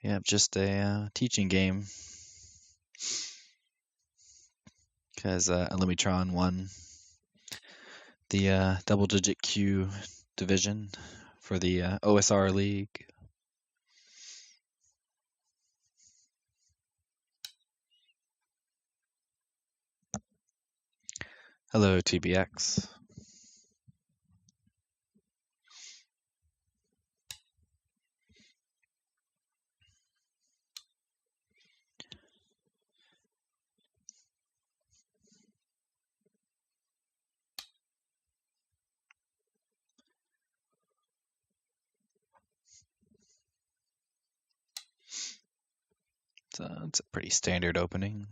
Yeah, just a teaching game because Elimitron won the double-digit Q division for the OSR League. Hello, TBX. So it's a pretty standard opening.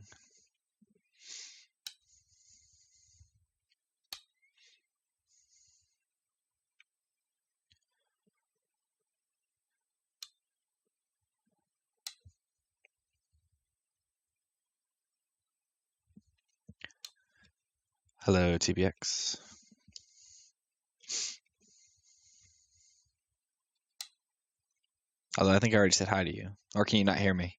Hello, TBX. Although I think I already said hi to you. Or can you not hear me?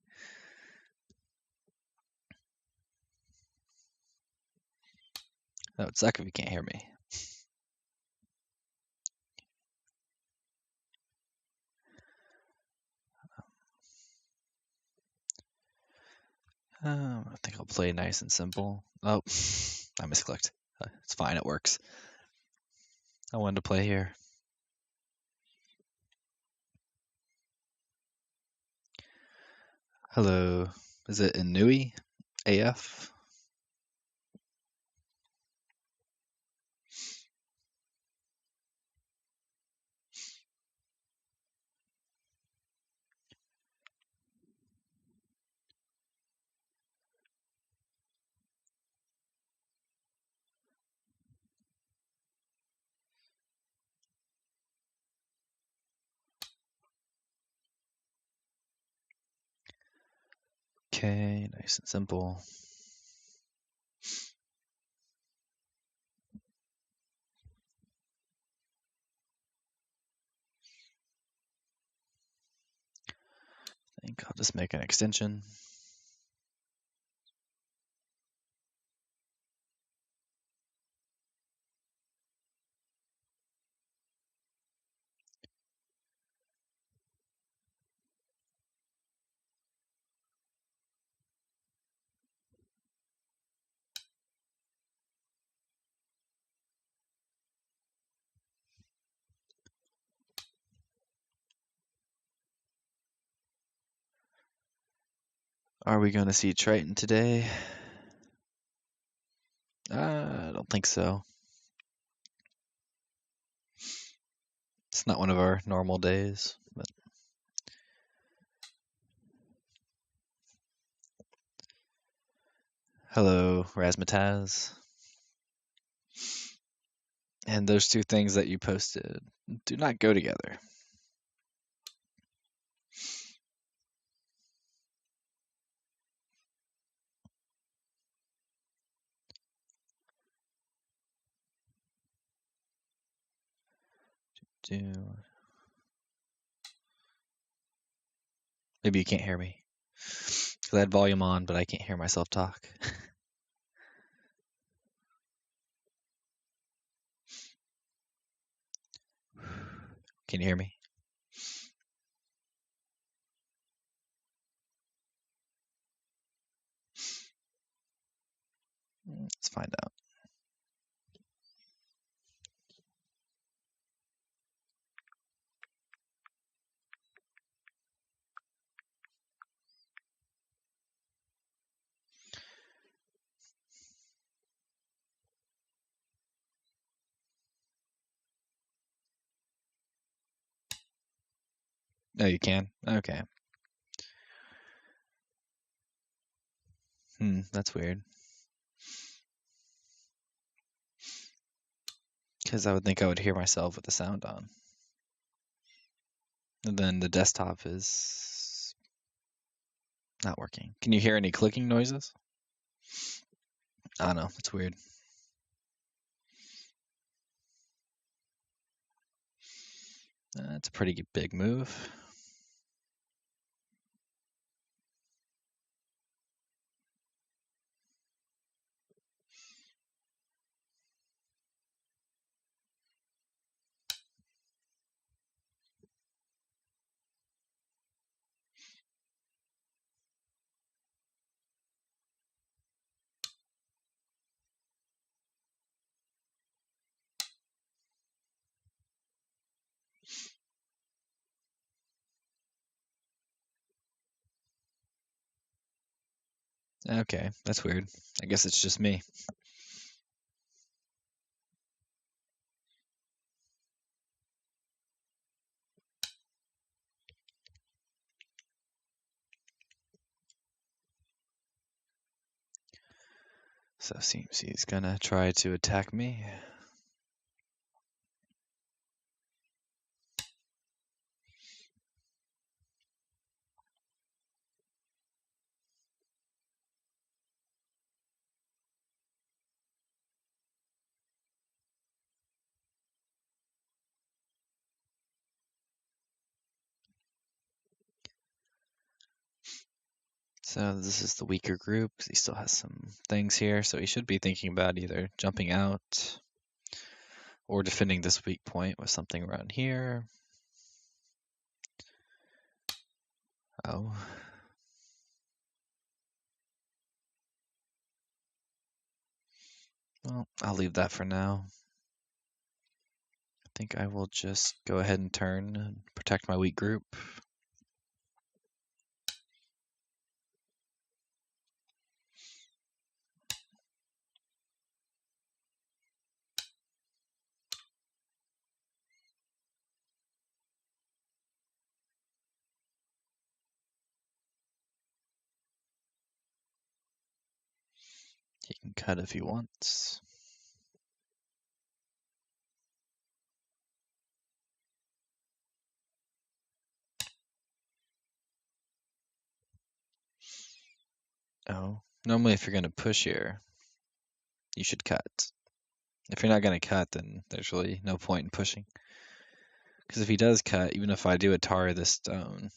That would suck if you can't hear me. I think I'll play nice and simple. Oh, I misclicked. It's fine, it works. I wanted to play here. Hello. Is it Inui? AF? Okay, nice and simple. I think I'll just make an extension. Are we going to see Triton today? I don't think so. It's not one of our normal days. But hello, Razmataz. And those two things that you posted do not go together. Maybe you can't hear me. Because I had volume on, but I can't hear myself talk. Can you hear me? Let's find out. No, you can? Okay. That's weird. Because I would think I would hear myself with the sound on. And then the desktop is not working. Can you hear any clicking noises? I don't know. It's weird. That's a pretty big move. Okay, that's weird. I guess it's just me. So seems he's gonna try to attack me. So this is the weaker group because he still has some things here. So he should be thinking about either jumping out or defending this weak point with something around here. Oh. Well, I'll leave that for now. I think I will just go ahead and turn and protect my weak group. He can cut if he wants. Oh, normally if you're going to push here, you should cut. If you're not going to cut, then there's really no point in pushing. Because if he does cut, even if I do Atari this stone,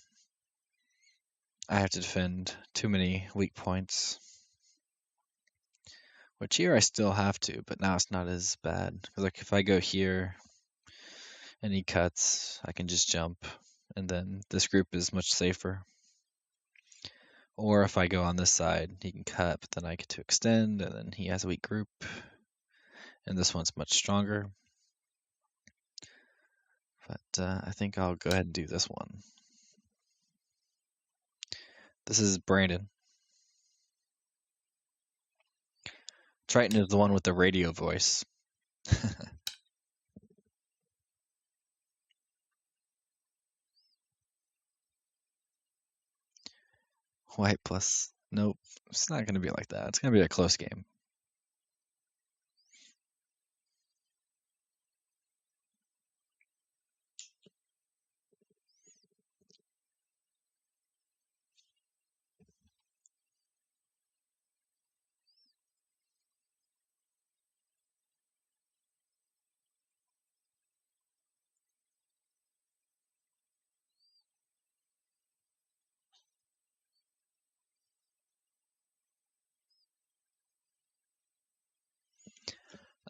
I have to defend too many weak points. Which here I still have to, but now it's not as bad. Because like if I go here and he cuts, I can just jump, and then this group is much safer. Or if I go on this side, he can cut, but then I get to extend, and then he has a weak group. And this one's much stronger. But I think I'll go ahead and do this one. This is Brandon. Triton is the one with the radio voice. White plus. Nope. It's not going to be like that. It's going to be a close game.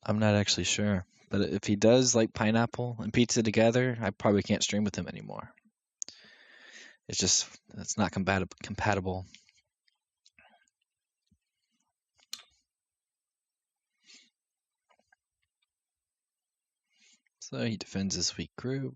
I'm not actually sure. But if he does like pineapple and pizza together, I probably can't stream with him anymore. It's not compatible. So he defends his weak group.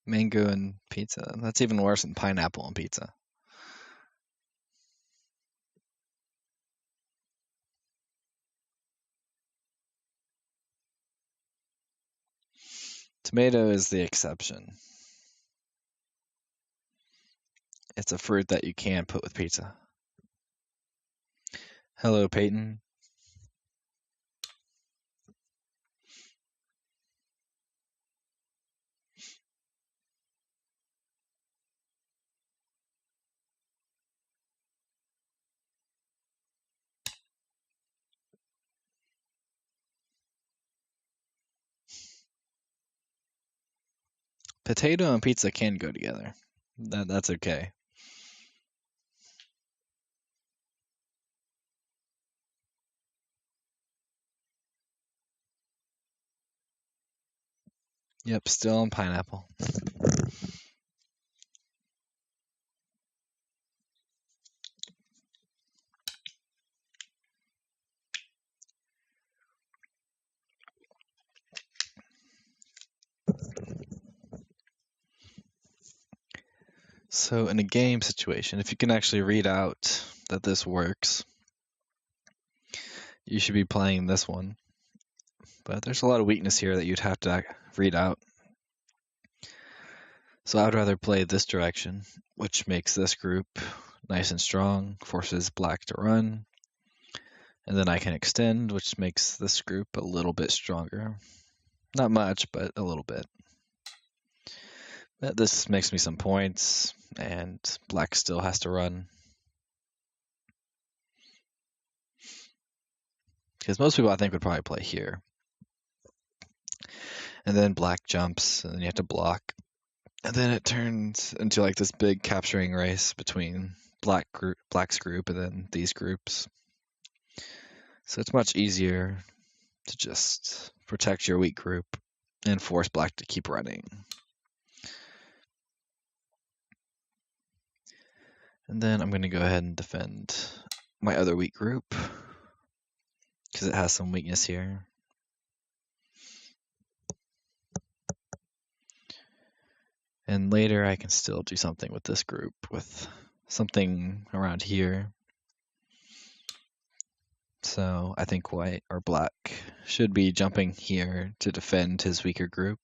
Mango and pizza. That's even worse than pineapple and pizza. Tomato is the exception. It's a fruit that you can put with pizza. Hello, Peyton. Potato and pizza can go together. That's okay. Yep, still on pineapple. So in a game situation, if you can actually read out that this works, you should be playing this one. But there's a lot of weakness here that you'd have to read out. So I would rather play this direction, which makes this group nice and strong, forces black to run, and then I can extend, which makes this group a little bit stronger. Not much, but a little bit. But this makes me some points, and black still has to run. Because most people, I think, would probably play here. And then black jumps, and then you have to block. And then it turns into like this big capturing race between black's group and then these groups. So it's much easier to just protect your weak group and force black to keep running. And then I'm going to go ahead and defend my other weak group because it has some weakness here. And later I can still do something with this group with something around here. So I think white or black should be jumping here to defend his weaker group.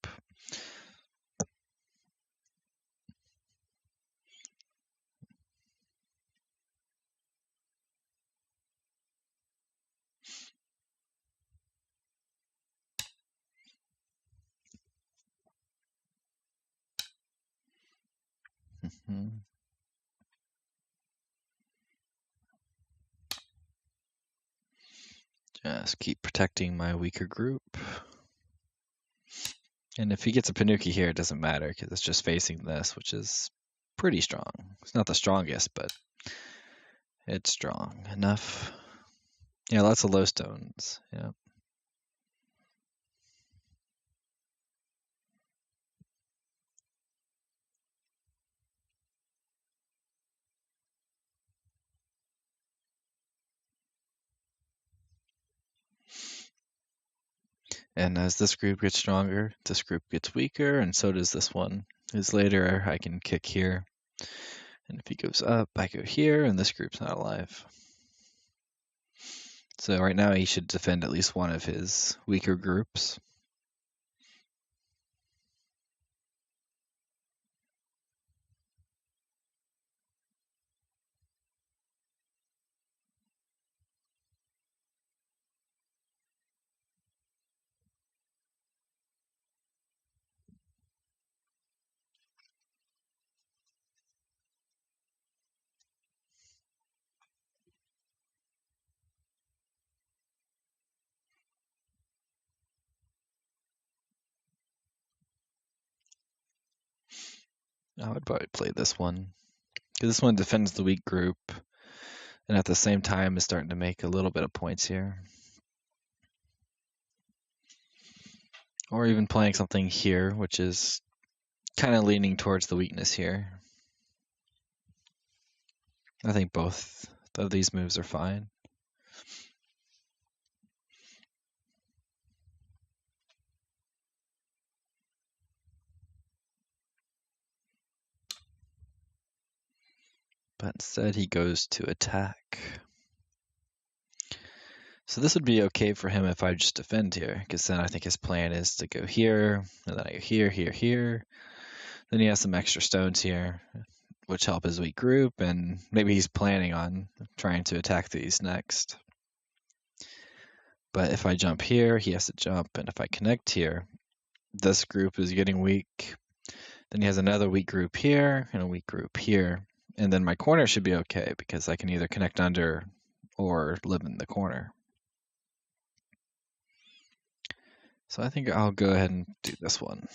Just keep protecting my weaker group. And if he gets a Panuki here, it doesn't matter because it's just facing this, which is pretty strong. It's not the strongest, but it's strong enough. Yeah, lots of low stones. Yeah. And as this group gets stronger, this group gets weaker, and so does this one. Because later I can kick here. And if he goes up, I go here, and this group's not alive. So right now he should defend at least one of his weaker groups. I would probably play this one. Because this one defends the weak group, and at the same time is starting to make a little bit of points here. Or even playing something here, which is kind of leaning towards the weakness here. I think both of these moves are fine. But instead he goes to attack. So this would be okay for him if I just defend here, because then I think his plan is to go here, and then I go here, here, here. Then he has some extra stones here, which help his weak group, and maybe he's planning on trying to attack these next. But if I jump here, he has to jump, and if I connect here, this group is getting weak. Then he has another weak group here, and a weak group here. And then my corner should be okay, because I can either connect under or live in the corner. So I think I'll go ahead and do this one.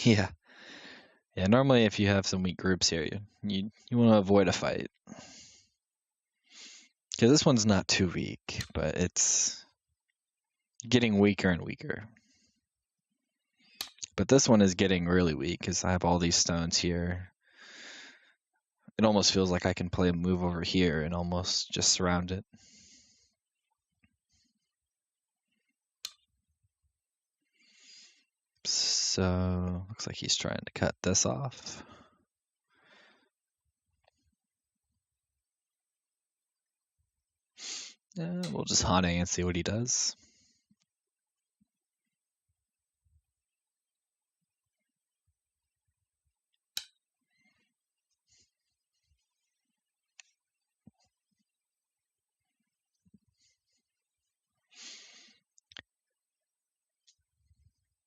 Yeah. Yeah, normally if you have some weak groups here, you want to avoid a fight. Because this one's not too weak, but it's getting weaker and weaker. But this one is getting really weak because I have all these stones here. It almost feels like I can play a move over here and almost just surround it. So, looks like he's trying to cut this off. Yeah, we'll just Hane and see what he does.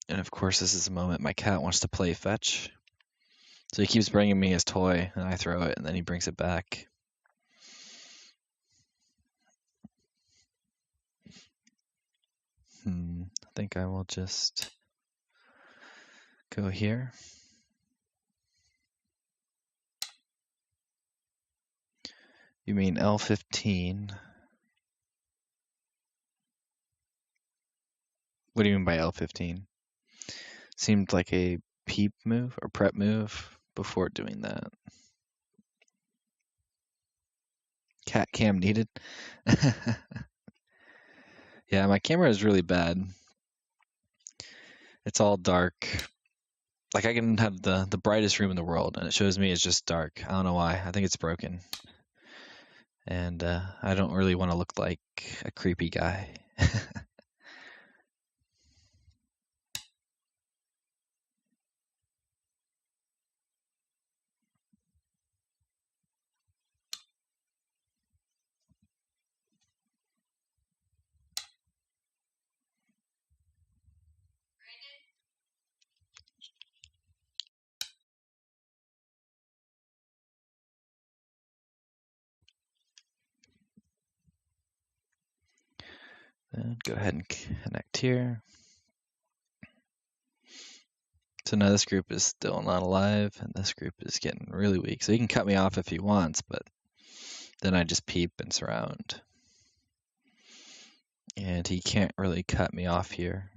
And of course, this is the moment my cat wants to play fetch. So he keeps bringing me his toy, and I throw it, and then he brings it back. I think I will just go here. You mean L15? What do you mean by L15? Seemed like a peep move or prep move before doing that. Cat cam needed. Yeah, my camera is really bad. It's all dark. Like I can have the brightest room in the world and it shows me it's just dark. I don't know why. I think it's broken. And I don't really want to look like a creepy guy. Then go ahead and connect here. So now this group is still not alive, and this group is getting really weak. So he can cut me off if he wants, but then I just peep and surround. And he can't really cut me off here.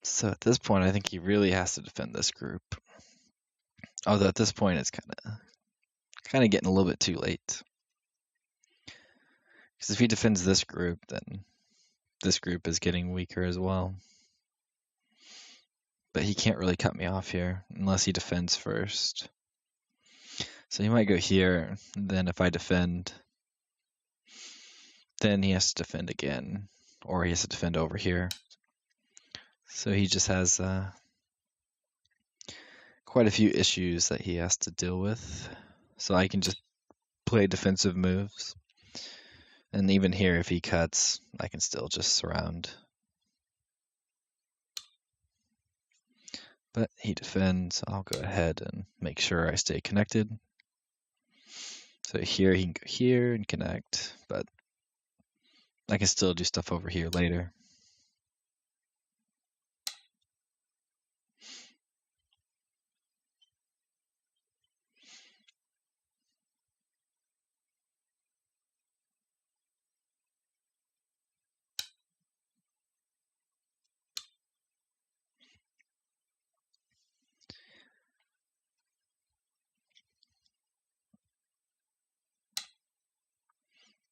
So at this point, I think he really has to defend this group. Although at this point, it's kind of getting a little bit too late. Because if he defends this group, then this group is getting weaker as well. But he can't really cut me off here unless he defends first. So he might go here, and then if I defend, then he has to defend again, or he has to defend over here. So he just has quite a few issues that he has to deal with. So I can just play defensive moves. And even here, if he cuts, I can still just surround. But he defends, I'll go ahead and make sure I stay connected. So here he can go here and connect, but I can still do stuff over here later.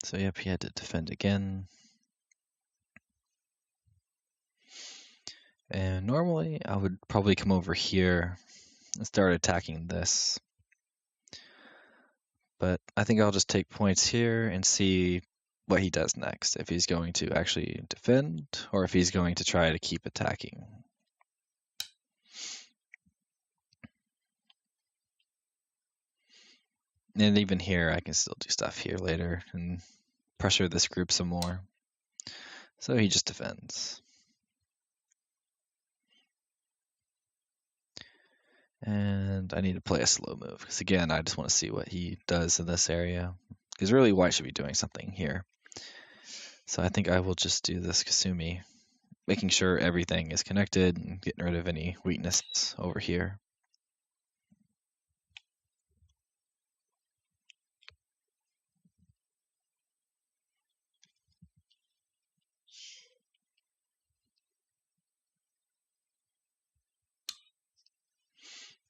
So yep, he had to defend again. And normally I would probably come over here and start attacking this. But I think I'll just take points here and see what he does next, if he's going to actually defend or if he's going to try to keep attacking. And even here, I can still do stuff here later and pressure this group some more. So he just defends. And I need to play a slow move, because again, I just want to see what he does in this area. Because really, white should be doing something here. So I think I will just do this Kasumi, making sure everything is connected and getting rid of any weakness over here.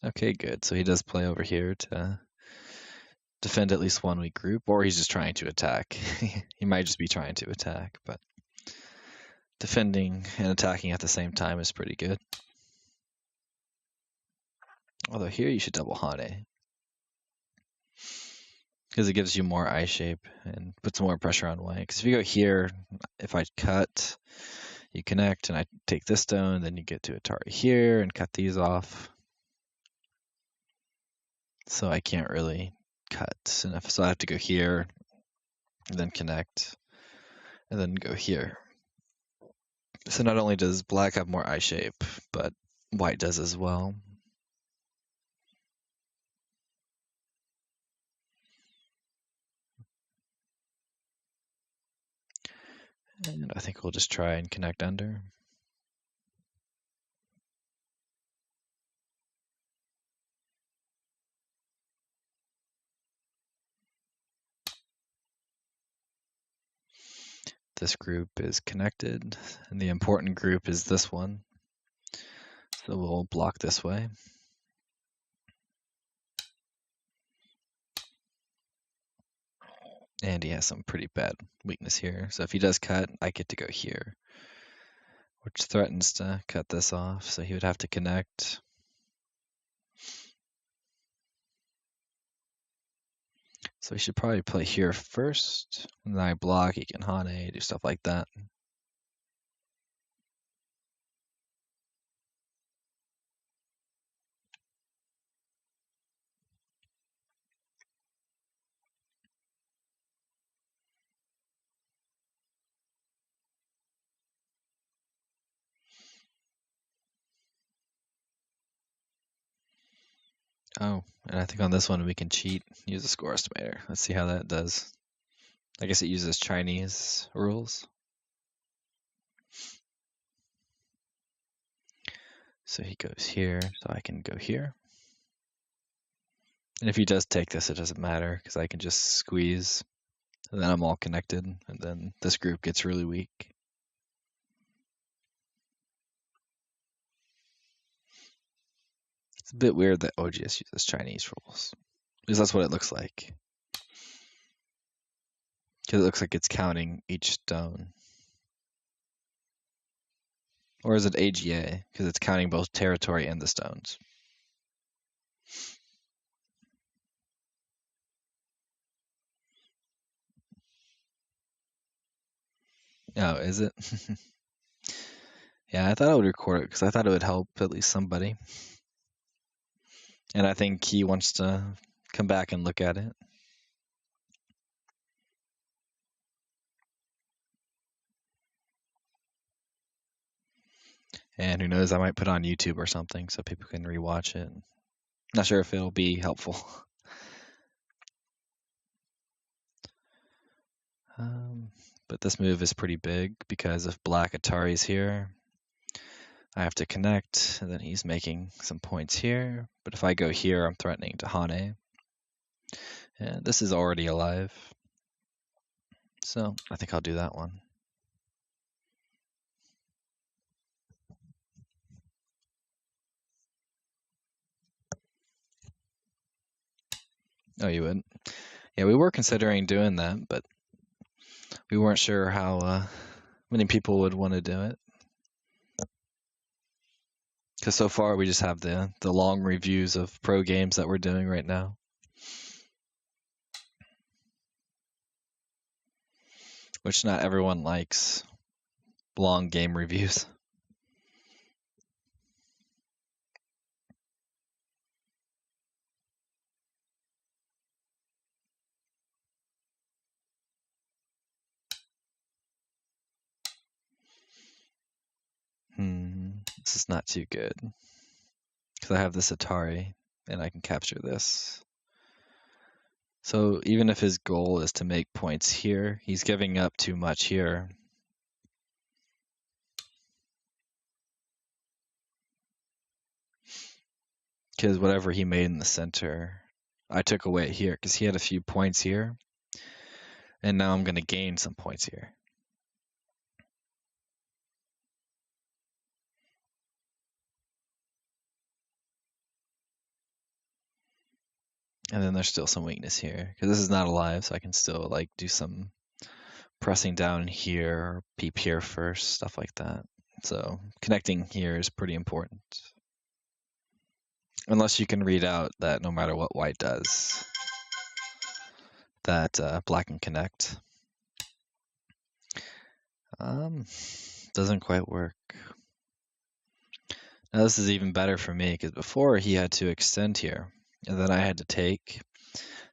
Okay, good. So he does play over here to defend at least one weak group, or he's just trying to attack. He might just be trying to attack, but defending and attacking at the same time is pretty good. Although here you should double Hane, because it gives you more eye shape and puts more pressure on white. Because if you go here, if I cut, you connect, and I take this stone, then you get to Atari here and cut these off. So I can't really cut. So I have to go here, and then connect, and then go here. So not only does black have more eye shape, but white does as well. And I think we'll just try and connect under. This group is connected, and the important group is this one. So we'll block this way. And he has some pretty bad weakness here. So if he does cut, I get to go here, which threatens to cut this off. So he would have to connect. So he should probably play here first, and then I block, he can Hane, do stuff like that. Oh, and I think on this one we can cheat, use a score estimator. Let's see how that does. I guess it uses Chinese rules. So he goes here, so I can go here. And if he does take this, it doesn't matter, because I can just squeeze, and then I'm all connected, and then this group gets really weak. It's a bit weird that OGS uses Chinese rules, because that's what it looks like. Because it looks like it's counting each stone. Or is it AGA? Because it's counting both territory and the stones. Oh, is it? Yeah, I thought I would record it because I thought it would help at least somebody. And I think he wants to come back and look at it. And who knows, I might put it on YouTube or something so people can rewatch it. Not sure if it'll be helpful. But this move is pretty big because if black Atari's here, I have to connect, and then he's making some points here. But if I go here, I'm threatening to Hane. And this is already alive. So I think I'll do that one. Oh, you would? Yeah, we were considering doing that, but we weren't sure how many people would want to do it. Because so far we just have the long reviews of pro games that we're doing right now. which not everyone likes long game reviews. This is not too good. Because I have this Atari, and I can capture this. So even if his goal is to make points here, he's giving up too much here. Because whatever he made in the center, I took away here, because he had a few points here. And now I'm going to gain some points here. And then there's still some weakness here, because this is not alive, so I can still like do some pressing down here, or peep here first, stuff like that. So connecting here is pretty important. Unless you can read out that no matter what white does, that black can connect. Doesn't quite work. Now this is even better for me, because before he had to extend here, and then I had to take,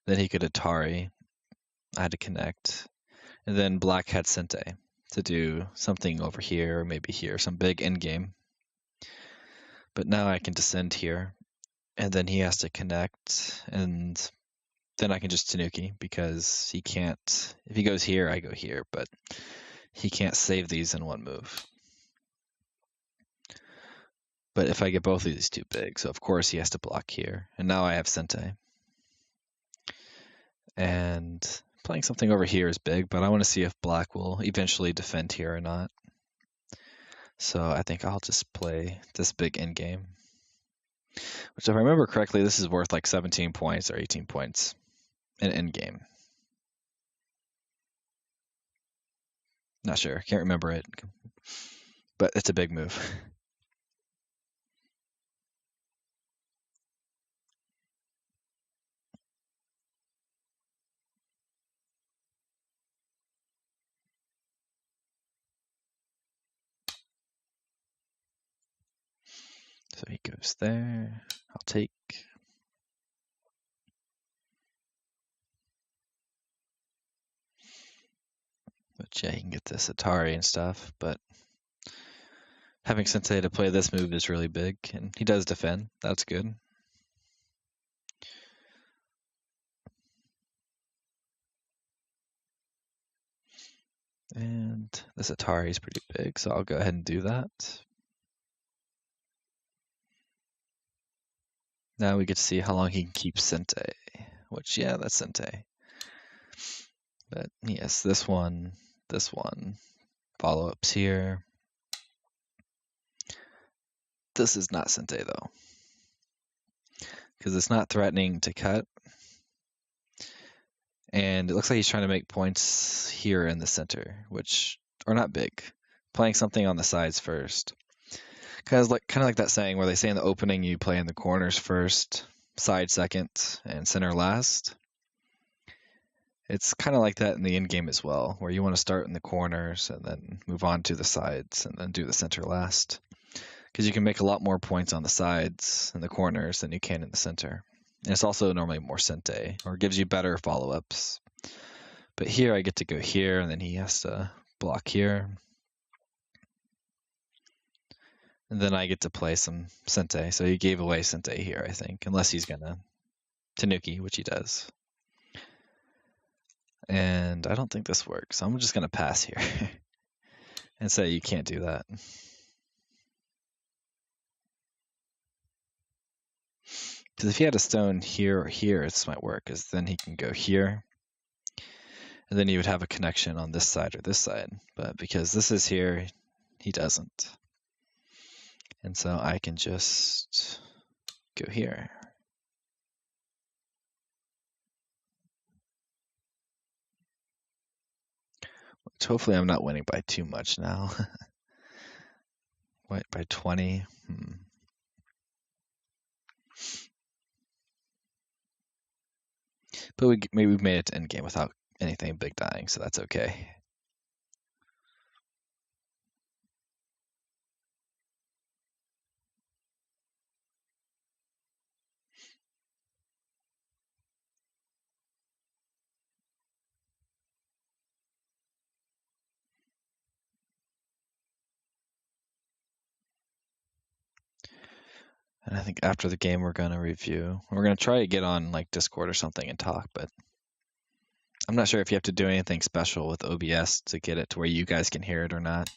then he could Atari, I had to connect, and then black had Sente to do something over here, or maybe here, some big endgame. But now I can descend here, and then he has to connect, and then I can just Tanuki, because he can't, if he goes here, I go here, but he can't save these in one move. But if I get both of these too big, so of course he has to block here, and now I have Sente. And playing something over here is big, but I want to see if black will eventually defend here or not. So I think I'll just play this big endgame. Which, if I remember correctly, this is worth like 17 points or 18 points in endgame. Not sure, can't remember it. But it's a big move. So he goes there. I'll take. But yeah, he can get this Atari and stuff, but having Sensei to play this move is really big, and he does defend. That's good. And this Atari is pretty big, so I'll go ahead and do that. Now we get to see how long he can keep Sente, which, yeah, that's Sente. But yes, this one, follow-ups here. This is not Sente, though, because it's not threatening to cut. And it looks like he's trying to make points here in the center, which are not big. Playing something on the sides first. Kind of like that saying where they say in the opening you play in the corners first, side second, and center last. It's kind of like that in the end game as well, where you want to start in the corners and then move on to the sides and then do the center last. Because you can make a lot more points on the sides and the corners than you can in the center. And it's also normally more Sente, or gives you better follow-ups. But here I get to go here, and then he has to block here. And then I get to play some Sente. So he gave away Sente here, I think, unless he's gonna Tanuki, which he does. And I don't think this works, so I'm just gonna pass here and say you can't do that. Because if he had a stone here or here, this might work, because then he can go here. And then he would have a connection on this side or this side. But because this is here, he doesn't. And so I can just go here. Which hopefully I'm not winning by too much now. What, by 20? But maybe we made it to endgame without anything big dying, so that's okay. And I think after the game, we're going to review. We're going to try to get on like Discord or something and talk, but I'm not sure if you have to do anything special with OBS to get it to where you guys can hear it or not.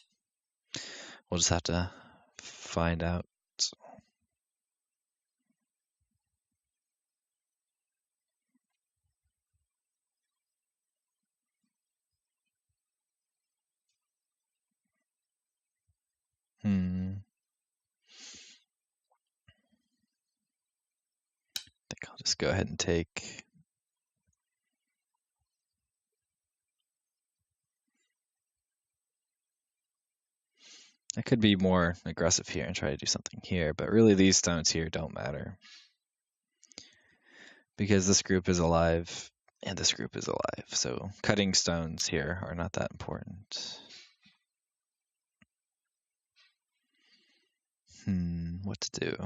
We'll just have to find out. I think I'll just go ahead and take. I could be more aggressive here and try to do something here, but really these stones here don't matter. Because this group is alive and this group is alive, so cutting stones here are not that important. What to do?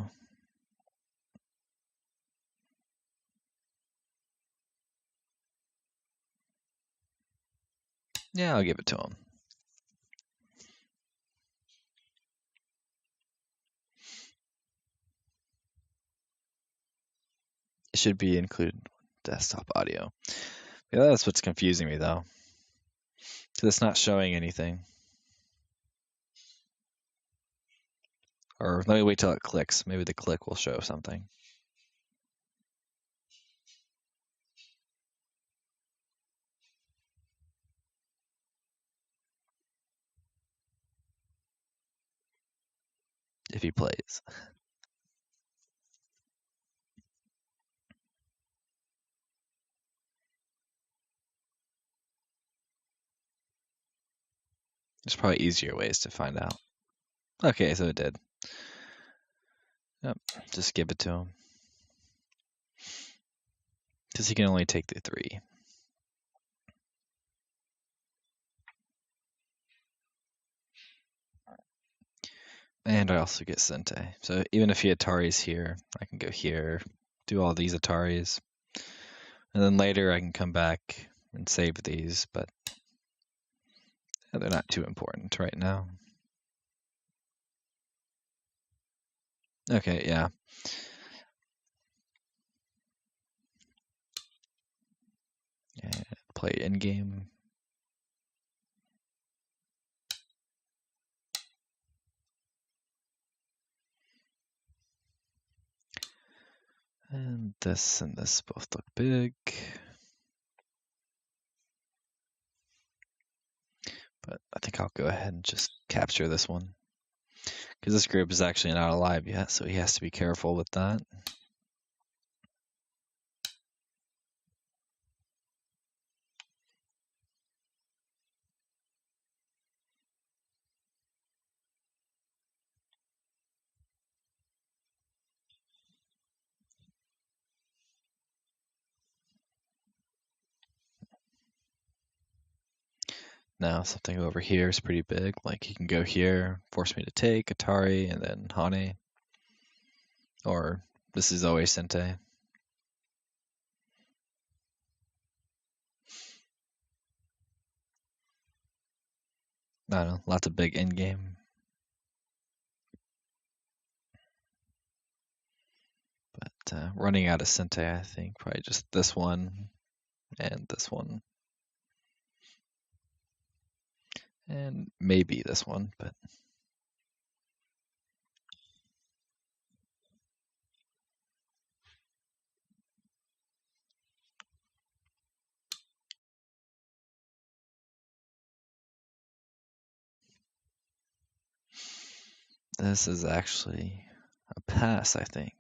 Yeah, I'll give it to him. It should be included desktop audio. Yeah, that's what's confusing me though. So it's not showing anything. Or let me wait till it clicks. Maybe the click will show something. If he plays. There's probably easier ways to find out. Okay, so it did. Yep, just give it to him. Because he can only take the 3. And I also get Sente. So even if he Atari's here, I can go here, do all these Ataris. And then later I can come back and save these, but they're not too important right now. Okay, yeah. And play in game. And this both look big. But I think I'll go ahead and just capture this one. Because this group is actually not alive yet, so he has to be careful with that. Now something over here is pretty big. Like he can go here, force me to take Atari, and then Hane. Or this is always Sente. I don't know, lots of big end game. But running out of Sente, I think. Probably just this one and this one. And maybe this one, but this is actually a pass, I think.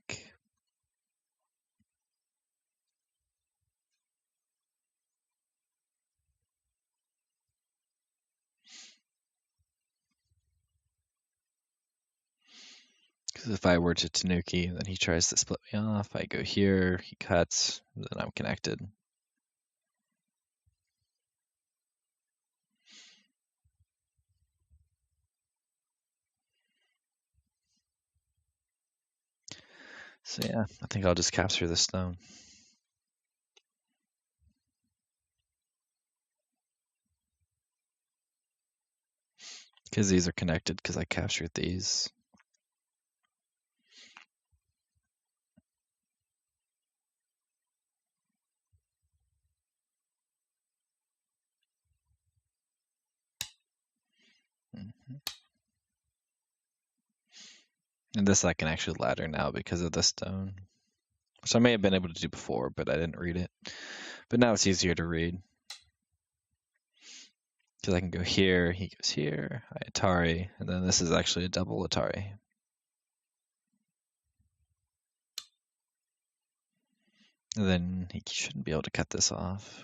Because if I were to Tanuki and then he tries to split me off, I go here, he cuts, then I'm connected. So yeah, I think I'll just capture this stone. Because these are connected because I captured these. And this I can actually ladder now because of the stone. Which I may have been able to do before, but I didn't read it. But now it's easier to read. Because I can go here, he goes here, I Atari, and then this is actually a double Atari. And then he shouldn't be able to cut this off.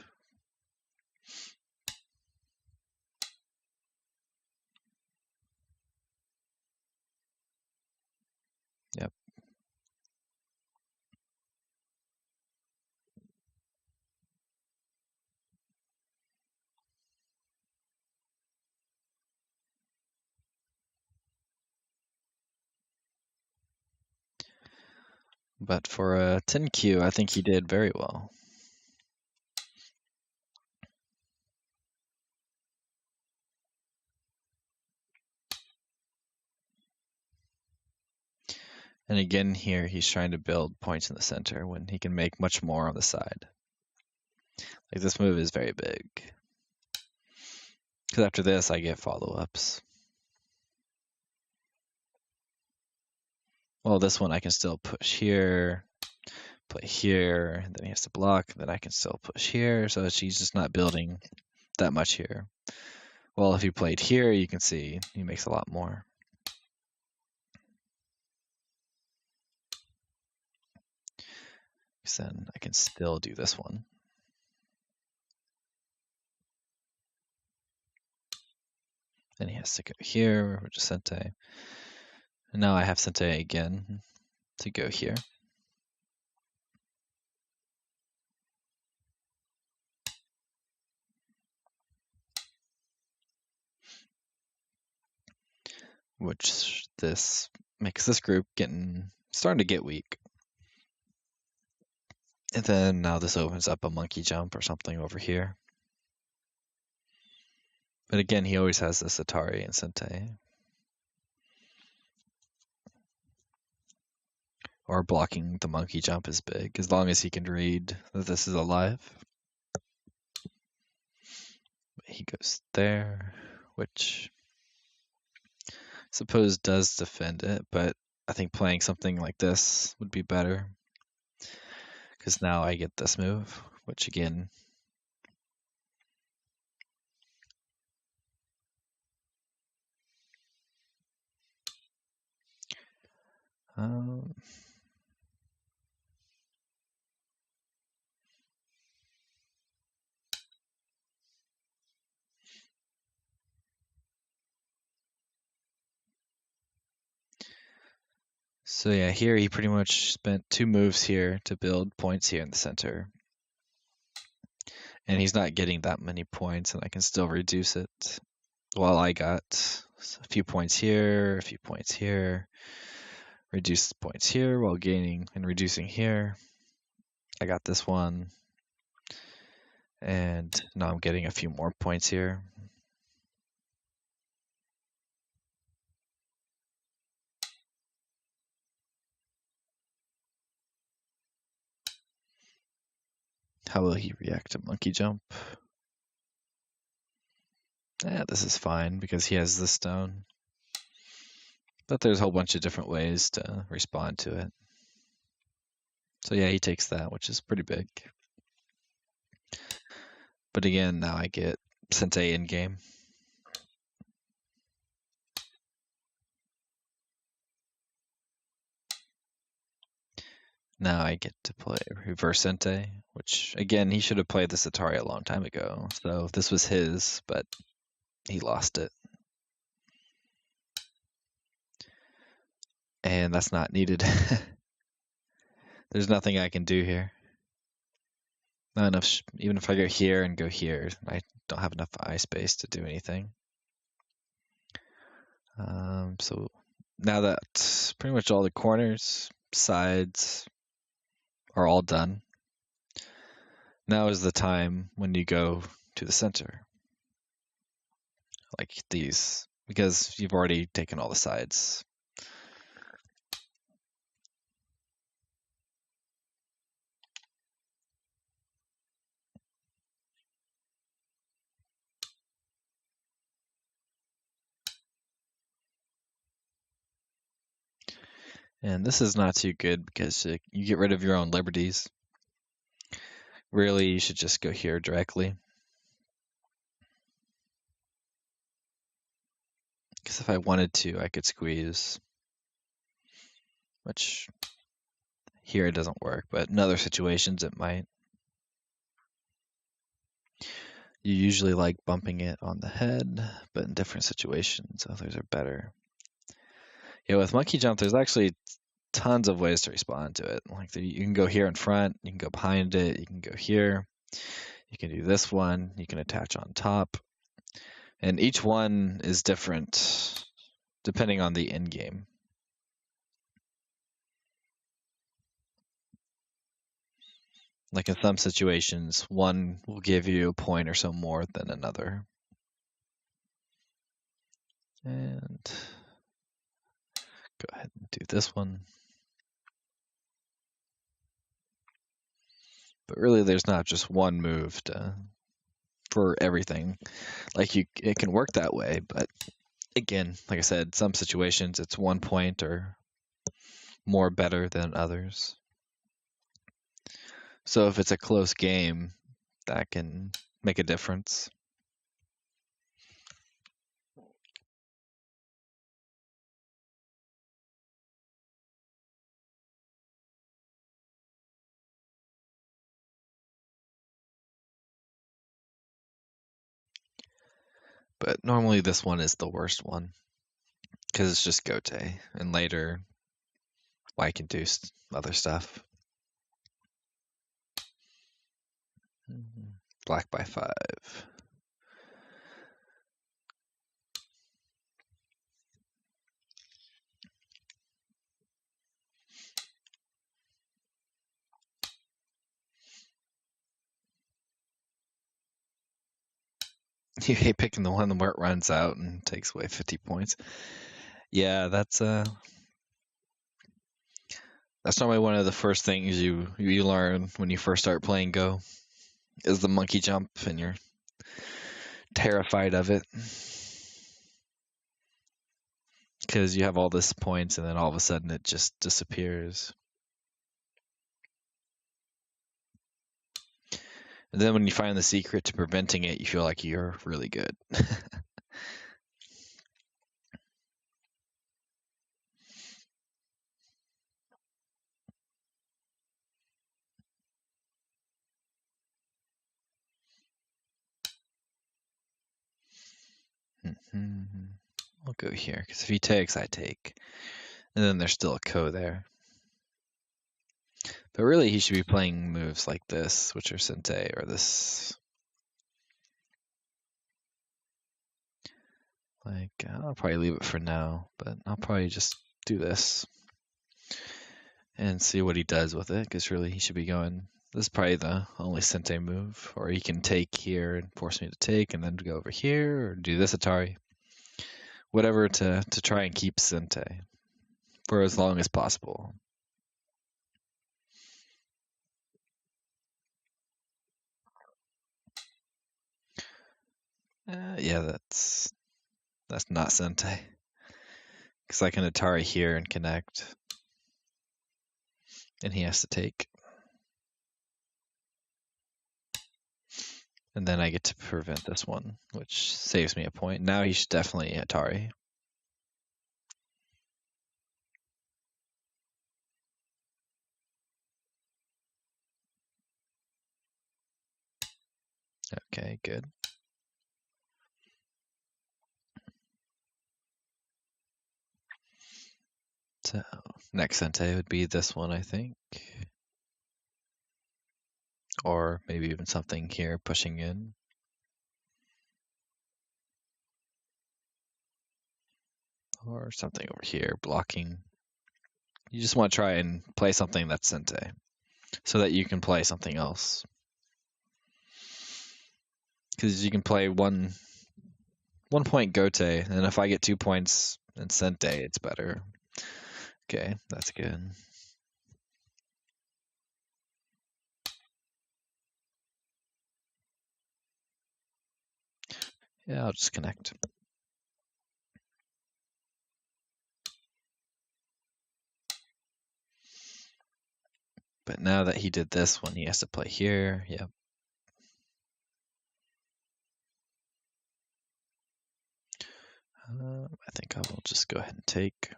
Yep. But for a 10Q, I think he did very well. And again here, he's trying to build points in the center when he can make much more on the side. Like this move is very big. Because after this, I get follow-ups. Well, this one I can still push here, play here, then he has to block, then I can still push here, so she's just not building that much here. Well, if he played here, you can see he makes a lot more. Then I can still do this one. Then he has to go here, which is Sente. And now I have Sente again to go here. Which this makes this group starting to get weak. And then now this opens up a monkey jump or something over here. But again, he always has this Atari and Sente. Or blocking the monkey jump is big, as long as he can read that this is alive. He goes there, which I suppose does defend it, but I think playing something like this would be better. Because now I get this move, which again, so yeah, here he pretty much spent 2 moves here to build points here in the center. And he's not getting that many points, and I can still reduce it. While I got a few points here, a few points here, reduce points here while gaining and reducing here. I got this one, and now I'm getting a few more points here. How will he react to monkey jump? Yeah, this is fine because he has this stone. But there's a whole bunch of different ways to respond to it. So yeah, he takes that, which is pretty big. But again, now I get Sente in game. Now I get to play reverse Sente, which again, he should have played this Atari a long time ago. So this was his, but he lost it. And that's not needed. There's nothing I can do here. Not enough, even if I go here and go here, I don't have enough eye space to do anything. So now that pretty much all the corners, sides are all done, now is the time when you go to the center. Like these, because you've already taken all the sides. And this is not too good because you get rid of your own liberties. Really, you should just go here directly. Because if I wanted to, I could squeeze. Which, here it doesn't work, but in other situations it might. You usually like bumping it on the head, but in different situations, others are better. Yeah, with monkey jump, there's actually tons of ways to respond to it. Like you can go here in front, you can go behind it, you can go here, you can do this one, you can attach on top, and each one is different depending on the end game. Like in some situations, one will give you a point or so more than another. And go ahead and do this one. But really, there's not just one move for everything. Like it can work that way, but again, like I said, some situations it's 1 point or more better than others. So if it's a close game, that can make a difference. But normally this one is the worst one because it's just Gote, and later I can do other stuff. Black by 5. You hate picking the one where it runs out and takes away 50 points. Yeah, that's normally one of the first things you learn when you first start playing Go is the monkey jump, and you're terrified of it because you have all this points and then all of a sudden it just disappears. And then when you find the secret to preventing it, you feel like you're really good. I'll go here because if he takes, I take. And then there's still a Ko there. But really, he should be playing moves like this, which are Sente, or this. Like, I'll probably leave it for now, but I'll probably just do this and see what he does with it, because really he should be going. This is probably the only Sente move, or he can take here and force me to take, and then go over here, or do this Atari. Whatever to try and keep Sente for as long as possible. Yeah, that's not Sente. Because I can Atari here and connect. And he has to take. And then I get to prevent this one, which saves me a point. Now he should definitely Atari. Okay, good. So next Sente would be this one, I think. Or maybe even something here pushing in. Or something over here blocking. You just want to try and play something that's Sente so that you can play something else. Because you can play one point Gote, and if I get 2 points in Sente, it's better. Okay, that's good. Yeah, I'll just connect. But now that he did this one, he has to play here. Yep. I think I will just go ahead and take,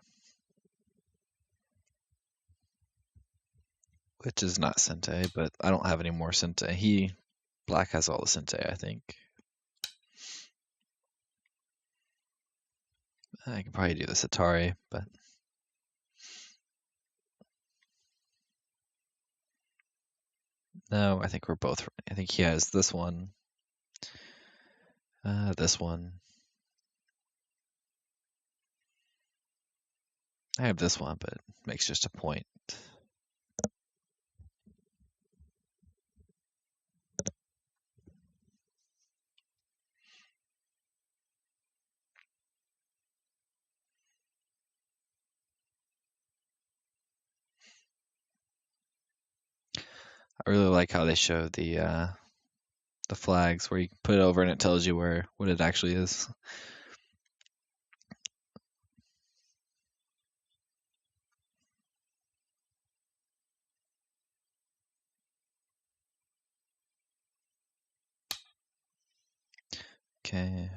which is not Sente, but I don't have any more Sente. Black has all the Sente, I think. I can probably do this Atari, but no, I think we're both right. I think he has this one, this one. I have this one, but it makes just a point. I really like how they show the flags where you can put it over and it tells you what it actually is. Okay.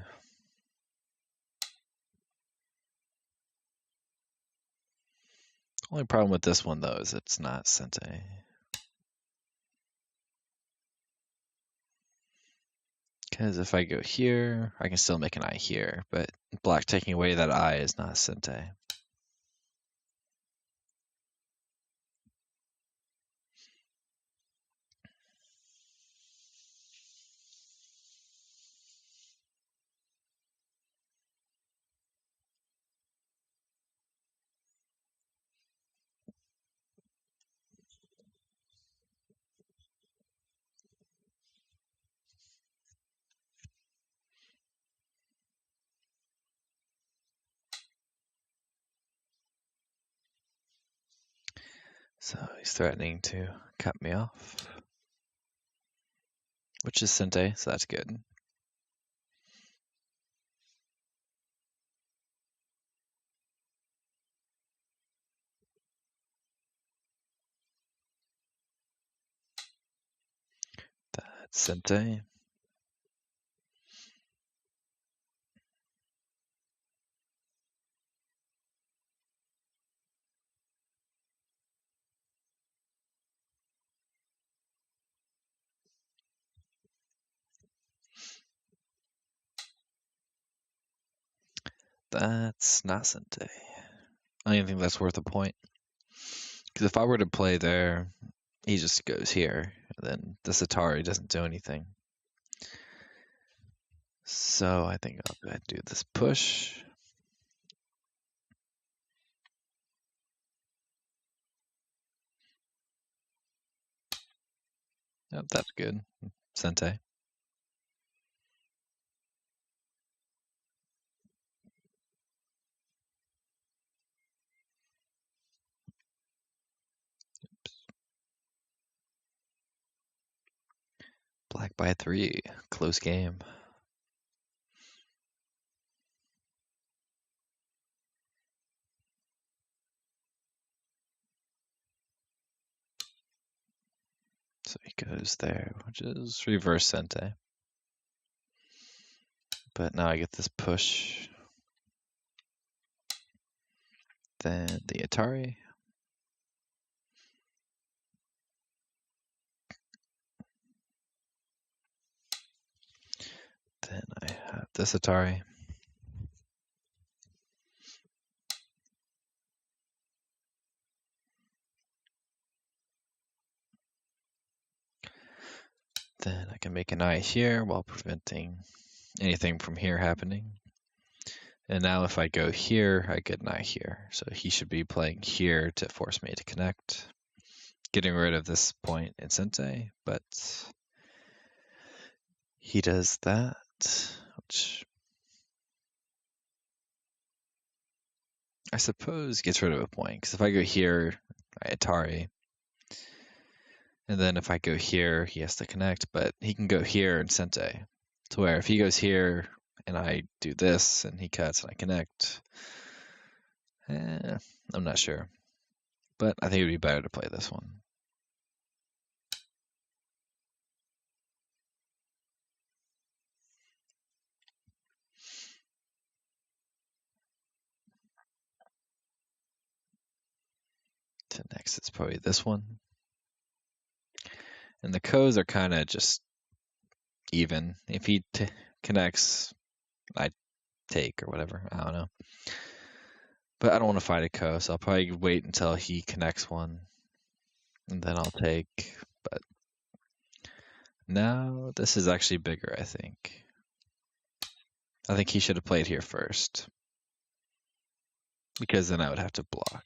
Only problem with this one though is it's not Sente. Because if I go here, I can still make an eye here, but black taking away that eye is not Sente. So he's threatening to cut me off, which is Sente, so that's good. That's Sente. That's not Sente. I don't even think that's worth a point. Because if I were to play there, he just goes here, and then this Atari doesn't do anything. So I think I'll go ahead and do this push. Yep, that's good. Sente. Black by 3. Close game. So he goes there, which is reverse Sente. But now I get this push. Then the Atari. Then I have this Atari. Then I can make an eye here while preventing anything from here happening. And now if I go here, I get an eye here. So he should be playing here to force me to connect. Getting rid of this point in Sente, but he does that, which I suppose gets rid of a point. Because if I go here, I Atari. And then if I go here, he has to connect, but he can go here in Sente. To where if he goes here and I do this and he cuts and I connect, I'm not sure. But I think it would be better to play this one. to next it's probably this one. And the Ko's are kind of just even. If he connects, I take or whatever. I don't know. But I don't want to fight a Ko, so I'll probably wait until he connects one, and then I'll take. But now this is actually bigger, I think. I think he should have played here first, because then I would have to block.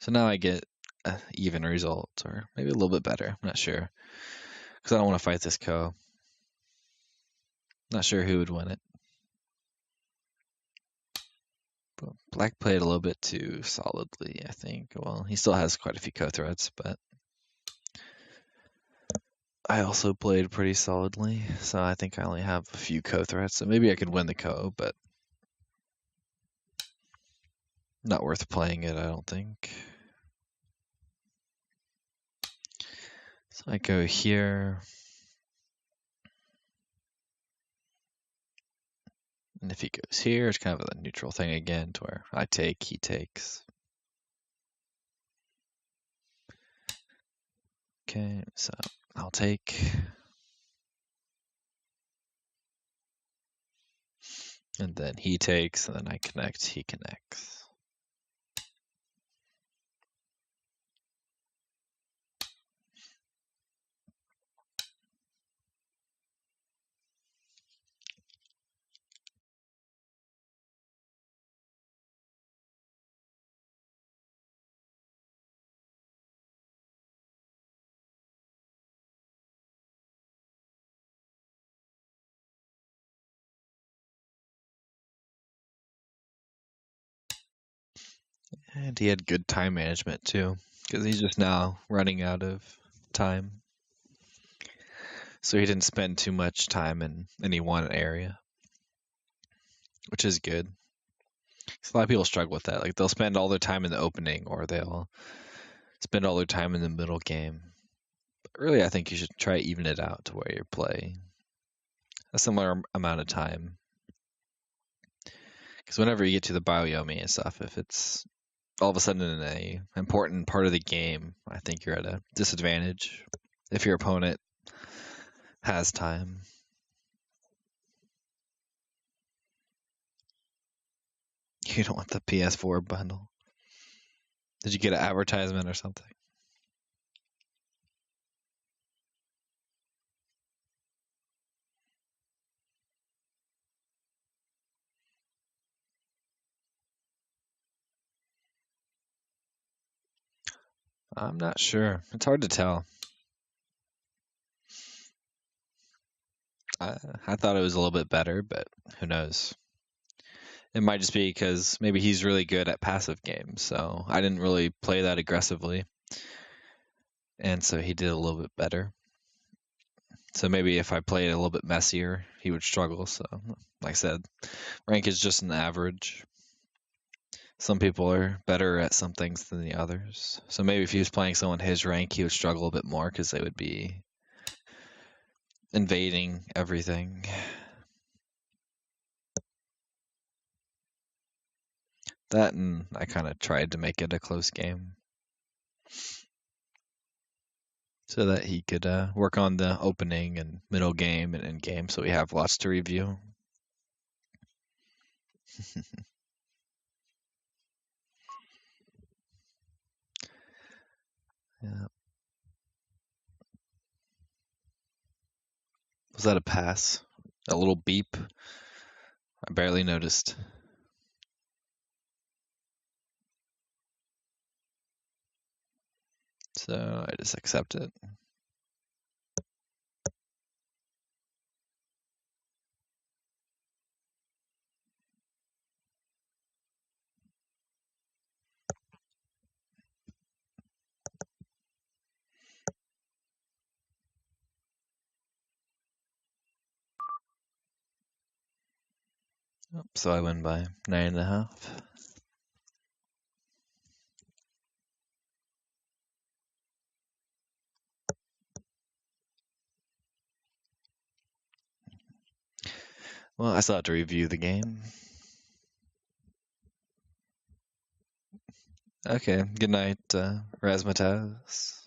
So now I get an even result, or maybe a little bit better. I'm not sure, because I don't want to fight this Ko. Not sure who would win it. But Black played a little bit too solidly, I think. Well, he still has quite a few Ko threats, but I also played pretty solidly, so I think I only have a few Ko threats, so maybe I could win the Ko, but not worth playing it, I don't think. So I go here. And if he goes here, it's kind of a neutral thing again, to where I take, he takes. Okay, so I'll take. And then he takes, and then I connect, he connects. And he had good time management too, because he's just now running out of time. So he didn't spend too much time in any one area, which is good. A lot of people struggle with that. Like they'll spend all their time in the opening, or they'll spend all their time in the middle game. But really, I think you should try to even it out to where you play a similar amount of time. Because whenever you get to the Bioyomi and stuff, if it's all of a sudden in a important part of the game, I think you're at a disadvantage if your opponent has time. You don't want the PS4 bundle. Did you get an advertisement or something? I'm not sure. It's hard to tell. I thought it was a little bit better, but who knows? It might just be because maybe he's really good at passive games, so I didn't really play that aggressively, and so he did a little bit better. So maybe if I played a little bit messier, he would struggle. So, like I said, rank is just an average. Some people are better at some things than the others. So maybe if he was playing someone his rank, he would struggle a bit more because they would be invading everything. That, and I kind of tried to make it a close game so that he could work on the opening and middle game and end game, so we have lots to review. Yeah. Was that a pass? A little beep? I barely noticed. So I just accept it. So I win by 9.5. Well, I still have to review the game. Okay, good night, Razzmatazz.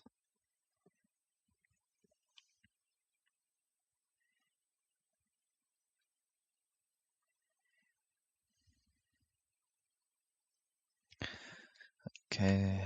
Okay.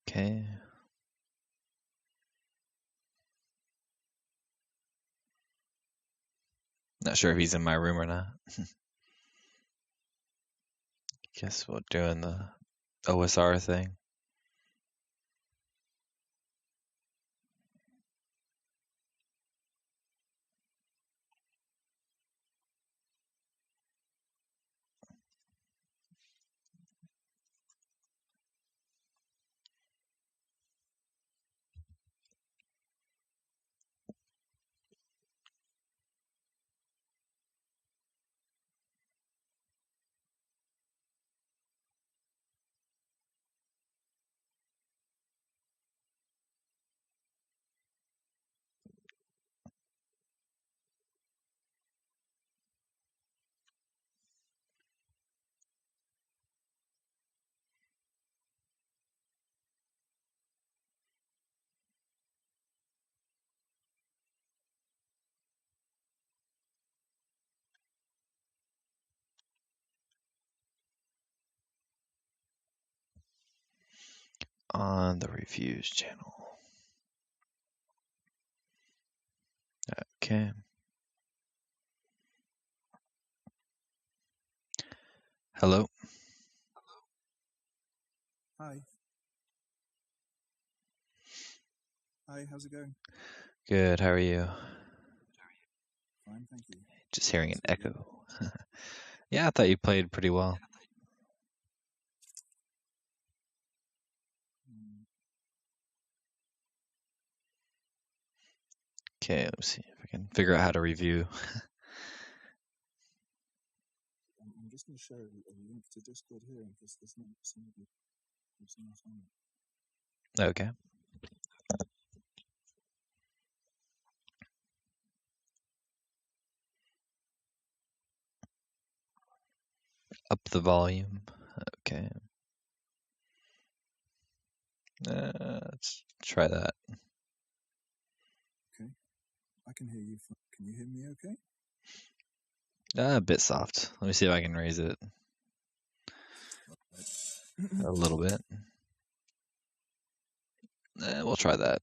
Okay. Not sure if he's in my room or not. Guess we're doing the OSR thing. On the reviews channel. Okay. Hello. Hi. Hi, how's it going? Good. How are you? Fine, thank you. Just hearing an So, echo. Yeah, I thought you played pretty well. mm, Okay, let me see if I can figure out how to review. I'm just going to share a link to Discord here in case there's not somebody who's not on it. Okay. Up the volume. Okay. Let's try that. Okay, I can hear you. Can you hear me okay? A bit soft. Let me see if I can raise it a little bit. We'll try that.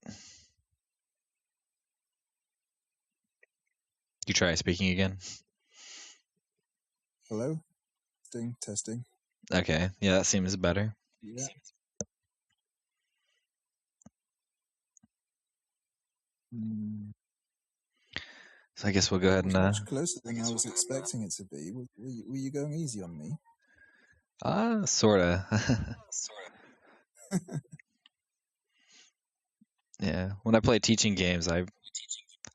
You try speaking again. Hello? Testing. Okay. Yeah, that seems better. Yeah. Mm, So I guess we'll go ahead it was and much closer than I was expecting it to be. Were you going easy on me? sorta. Yeah. When I play teaching games, I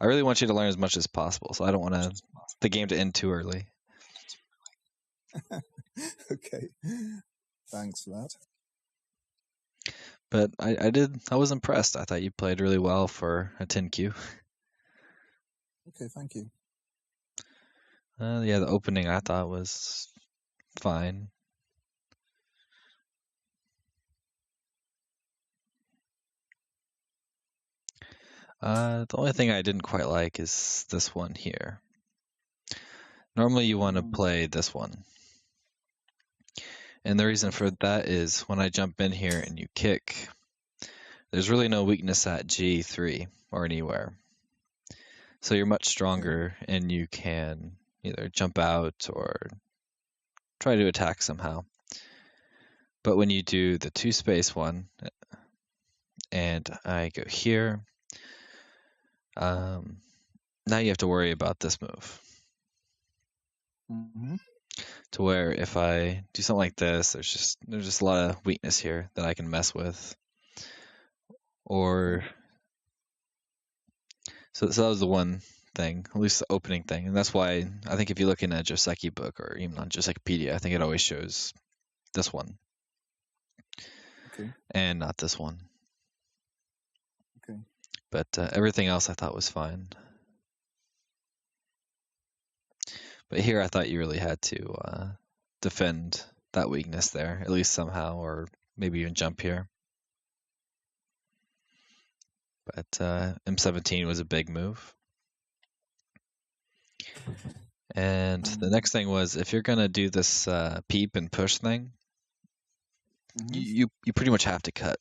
really want you to learn as much as possible, so I don't want the game to end too early. Okay. Thanks for that. But I was impressed. I thought you played really well for a 10Q. Okay, thank you. Yeah, the opening I thought was fine. The only thing I didn't quite like is this one here. Normally you want to play this one. And the reason for that is when I jump in here and you kick, there's really no weakness at G3 or anywhere. So you're much stronger and you can either jump out or try to attack somehow. But when you do the 2-space one and I go here, Now you have to worry about this move. Mm-hmm. To where if I do something like this, there's just a lot of weakness here that I can mess with. Or so that was the one thing, at least the opening thing, and that's why I think if you look in a Joseki book or even on Josekipedia, I think it always shows this one Okay. and not this one. Okay. But everything else I thought was fine. But here I thought you really had to defend that weakness there, at least somehow, or maybe even jump here. But M17 was a big move. And the next thing was if you're gonna do this peep and push thing, you pretty much have to cut.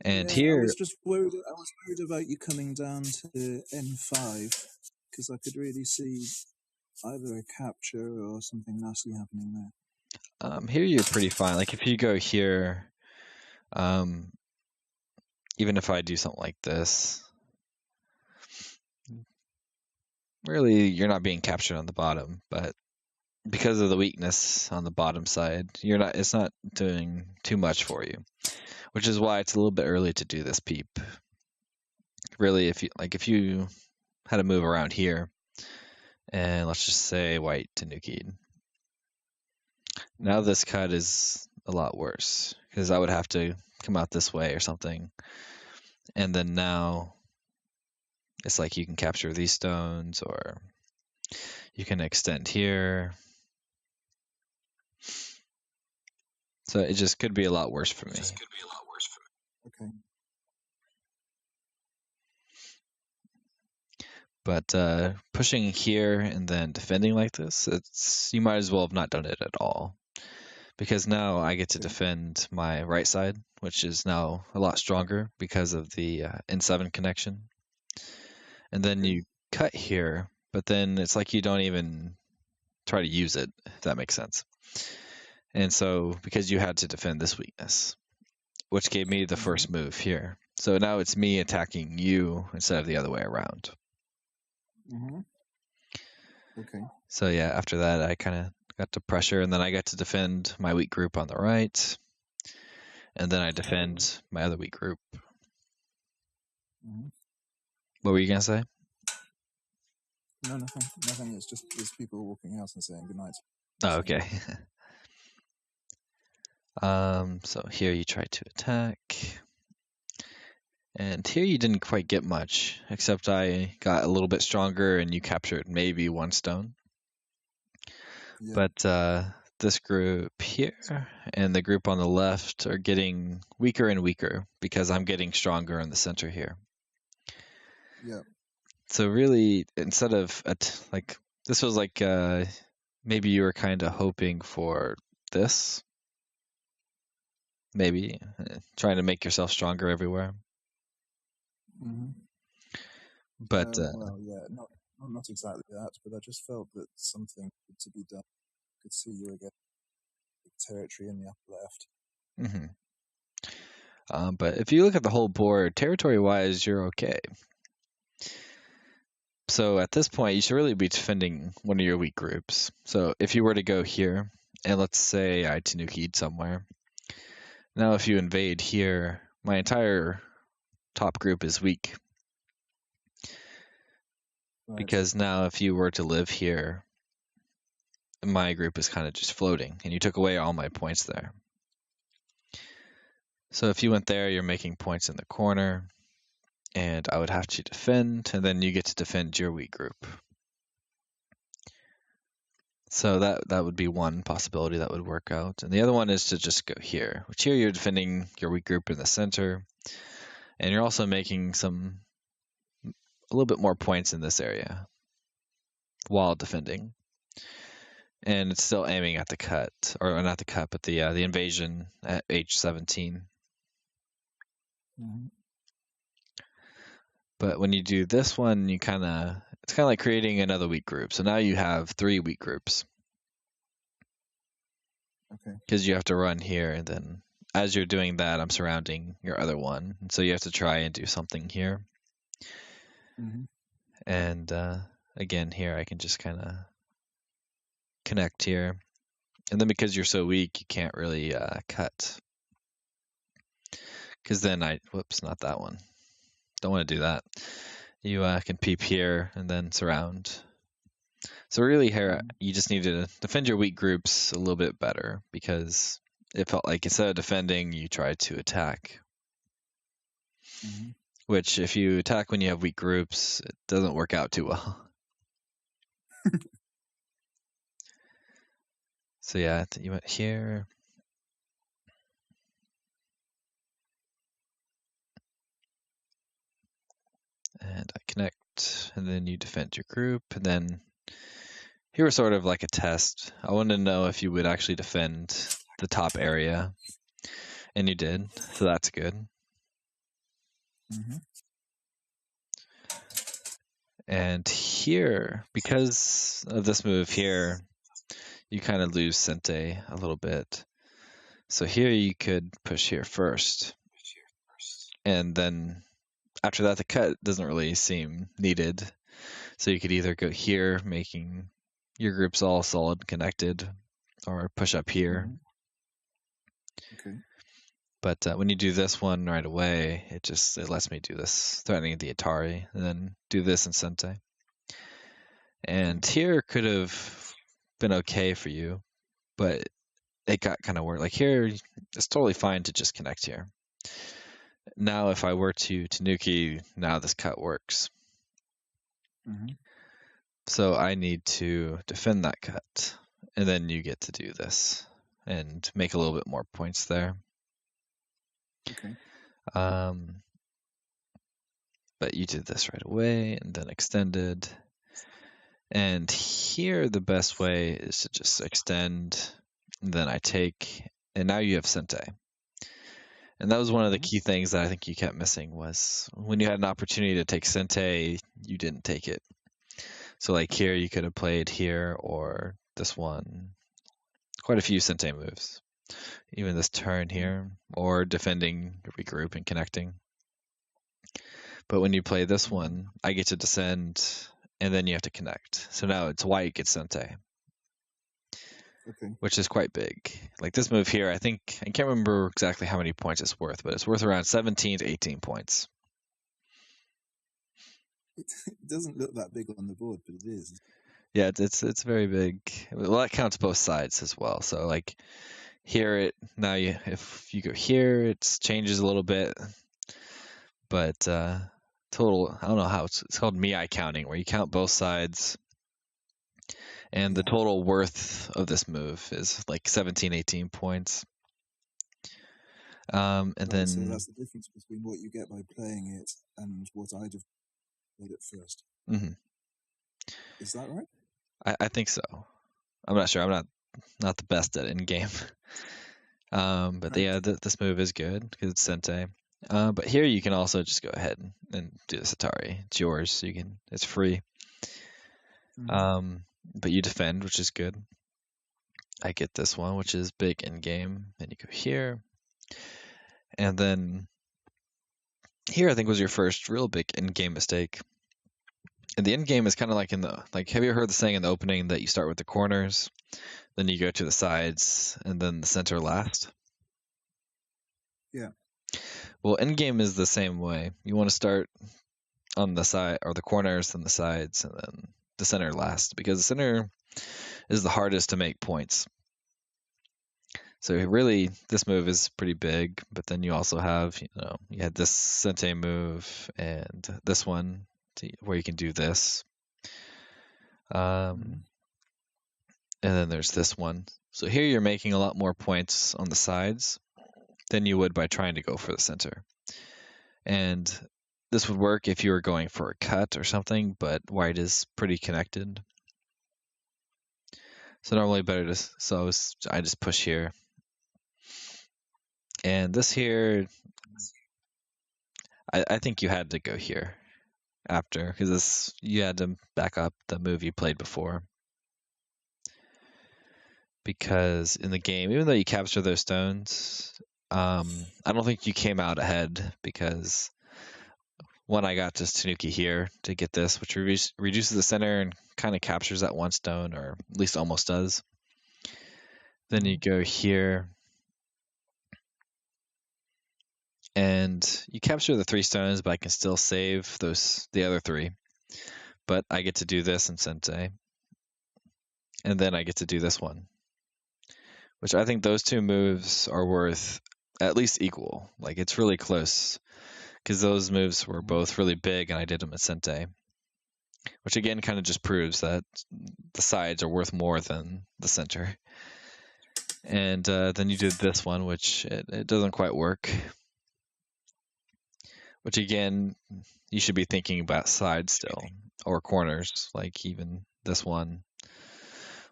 And Yeah, here, I was worried about you coming down to N5 because I could really see either a capture or something nasty happening there. here you're pretty fine. Like if you go here, even if I do something like this, really you're not being captured on the bottom, but because of the weakness on the bottom side, it's not doing too much for you, which is why it's a little bit early to do this peep. Really, if you had to move around here, and let's just say white to Nukied. Now this cut is a lot worse because I would have to come out this way or something, and then now it's like you can capture these stones or you can extend here. So it just could be a lot worse for me. Okay. But pushing here and then defending like this, you might as well have not done it at all. Because now I get to defend my right side, which is now a lot stronger because of the N7 connection. And then you cut here, but then it's like you don't even try to use it, if that makes sense. And so, because you had to defend this weakness, which gave me the first move here. So now it's me attacking you instead of the other way around. Okay. So yeah, after that, I kind of got to pressure, and then I got to defend my weak group on the right, and then I defend my other weak group. What were you gonna say? No, nothing. Nothing. It's just there's people walking out and saying goodnight. Oh, okay. So here you try to attack. And here you didn't quite get much, except I got a little bit stronger and you captured maybe one stone. Yeah. But this group here and the group on the left are getting weaker and weaker because I'm getting stronger in the center here. Yeah. So really, instead of like this was like maybe you were kind of hoping for this, maybe trying to make yourself stronger everywhere. But well, yeah, not exactly that, but I just felt that something had to be done. I could see you again, territory in the upper left. But if you look at the whole board, territory-wise, you're okay. So at this point, you should really be defending one of your weak groups. So if you were to go here, and let's say I Tanuki'd somewhere, now if you invade here, my entire top group is weak. Right. Because now if you were to live here, my group is kind of just floating, and you took away all my points there. So if you went there, you're making points in the corner, and I would have to defend, and then you get to defend your weak group. So that would be one possibility that would work out. And the other one is to just go here, which here you're defending your weak group in the center, and you're also making a little bit more points in this area while defending. And it's still aiming at the cut, or not the cut, but the invasion at H17. But when you do this one, it's kind of like creating another weak group. So now you have 3 weak groups. Okay. Because you have to run here and then as you're doing that, I'm surrounding your other one. So you have to try and do something here. Mm-hmm. And again, here I can just kind of connect here. And then because you're so weak, you can't really cut. Because then whoops, not that one. Don't want to do that. You can peep here and then surround. So really here, you just need to defend your weak groups a little bit better because it felt like instead of defending, you tried to attack. Mm-hmm. Which, if you attack when you have weak groups, it doesn't work out too well. So yeah, you went here. And I connect, and then you defend your group, and then here was sort of like a test. I wanted to know if you would actually defend the top area, and you did, so that's good. Mm-hmm. And here, because of this move here, you kind of lose Sente a little bit. So here you could push here first, and then after that the cut doesn't really seem needed. So you could either go here, making your groups all solid and connected, or push up here. Mm-hmm. Okay. But when you do this one right away, it lets me do this, threatening the Atari, and then do this in Sente. And here could have been okay for you, but it got kind of weird. Like here, it's totally fine to just connect here. Now, if I were to Tanuki, now this cut works. Mm-hmm. So I need to defend that cut, and then you get to do this and make a little bit more points there. Okay. But you did this right away and then extended. And here the best way is to just extend, and then I take, and now you have Sente. And that was one of the key things that I think you kept missing was when you had an opportunity to take Sente, you didn't take it. So like here, you could have played here or this one. Quite a few Sente moves. Even this turn here, or defending, regroup, and connecting. But when you play this one, I get to descend, and then you have to connect. So now it's white gets Sente. Okay. Which is quite big. Like this move here, I can't remember exactly how many points it's worth, but it's worth around 17 to 18 points. It doesn't look that big on the board, but it is. Yeah, it's very big. Well, that counts both sides as well. So like here, if you go here, it changes a little bit, but total, I don't know how it's called Mii counting, where you count both sides. And the total worth of this move is like 17, 18 points. And then so that's the difference between what you get by playing it and what I'd have played at first. Mm-hmm. Is that right? I think so. I'm not sure. I'm not the best at in-game. But yeah, this move is good because it's Sente. But here you can also just go ahead and do this Atari. It's yours. So it's free. Mm-hmm. But you defend, which is good. I get this one, which is big in-game. Then you go here. And then here I think was your first real big in-game mistake. And the end game is kind of like have you heard the saying in the opening that you start with the corners, then you go to the sides, and then the center last? Yeah. Well, end game is the same way. You want to start on the side or the corners, then the sides, and then the center last, because the center is the hardest to make points. So really, this move is pretty big, but then you also have, you had this Sente move and this one where you can do this. And then there's this one. So here you're making a lot more points on the sides than you would by trying to go for the center. And this would work if you were going for a cut or something, but white is pretty connected. So normally I just push here. And this here, I think you had to go here after, because you had to back up the move you played before. Because in the game, even though you capture those stones, I don't think you came out ahead because one, I got just Tanuki here to get this, which reduces the center and kind of captures that one stone, or at least almost does. Then you go here, and you capture the 3 stones, but I can still save the other 3. But I get to do this in Sente, and then I get to do this one, which I think those 2 moves are worth at least equal. Like, it's really close because those moves were both really big, and I did them at Sente, which again kind of just proves that the sides are worth more than the center. And then you did this one, which it doesn't quite work. Which again, you should be thinking about sides still, or corners, like even this one,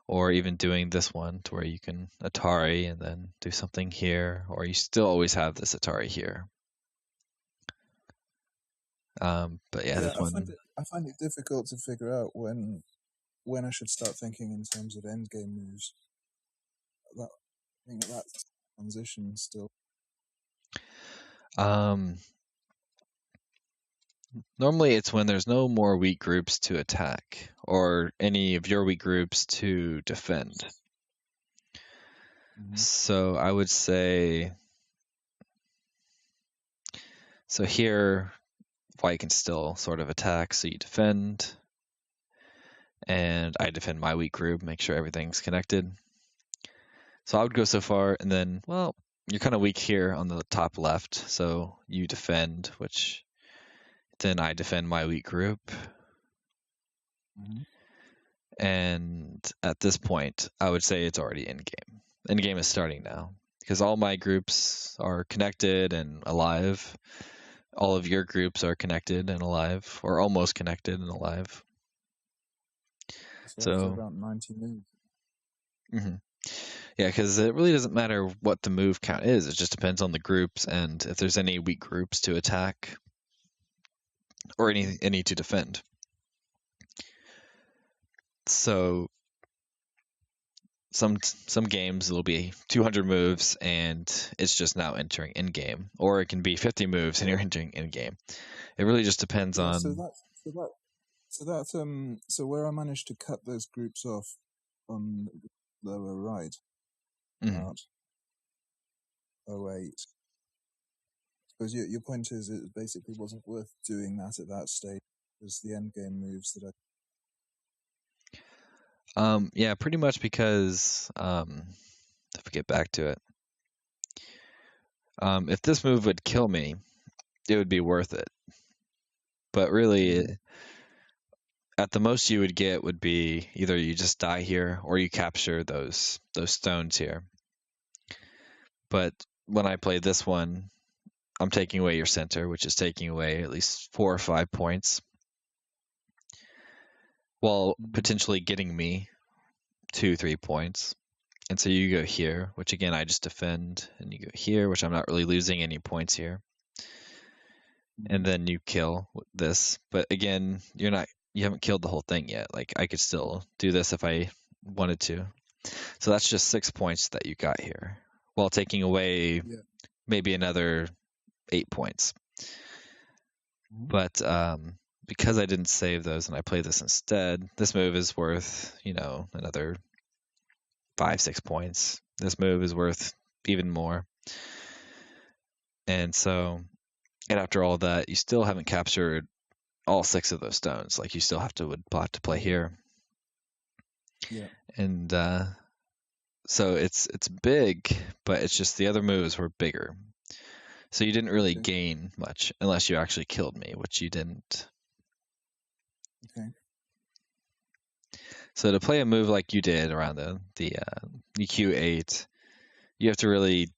or even doing this one to where you can Atari and then do something here, or you still always have this Atari here. But yeah, this one. I find it difficult to figure out when I should start thinking in terms of endgame moves. I think that transition still. Normally it's when there's no more weak groups to attack, or any of your weak groups to defend. So I would say, so here white can still sort of attack, so you defend, and I defend my weak group, make sure everything's connected. So I would go so far, and then, well, you're kind of weak here on the top left, so you defend, which then I defend my weak group. And at this point, I would say it's already in game. End game is starting now because all my groups are connected and alive. All of your groups are connected and alive, or almost connected and alive. So after about 90 moves. Yeah, because it really doesn't matter what the move count is. It just depends on the groups and if there's any weak groups to attack or any to defend. So some games it'll be 200 moves and it's just now entering in game, or it can be 50 moves and you're entering in game. It really just depends on. So where I managed to cut those groups off on the lower right, about 08. I suppose your point is it basically wasn't worth doing that at that stage because the end game moves that Yeah, pretty much because if we get back to it, if this move would kill me, it would be worth it. But really, at the most you would get would be either you just die here or you capture those stones here. But when I play this one, I'm taking away your center, which is taking away at least 4 or 5 points, while potentially getting me 2-3 points. And so you go here, which again I just defend, and you go here, which I'm not really losing any points here. And then you kill this, but again, you haven't killed the whole thing yet. Like, I could still do this if I wanted to. So that's just 6 points that you got here, while taking away maybe another 8 points. But because I didn't save those and I played this instead, this move is worth, another 5-6 points. This move is worth even more. And so, and after all that, you still haven't captured all 6 of those stones. Like, you still have to play here. Yeah. And so it's big, but it's just the other moves were bigger. So you didn't really gain much unless you actually killed me, which you didn't. Okay. So to play a move like you did around the Q8, you have to really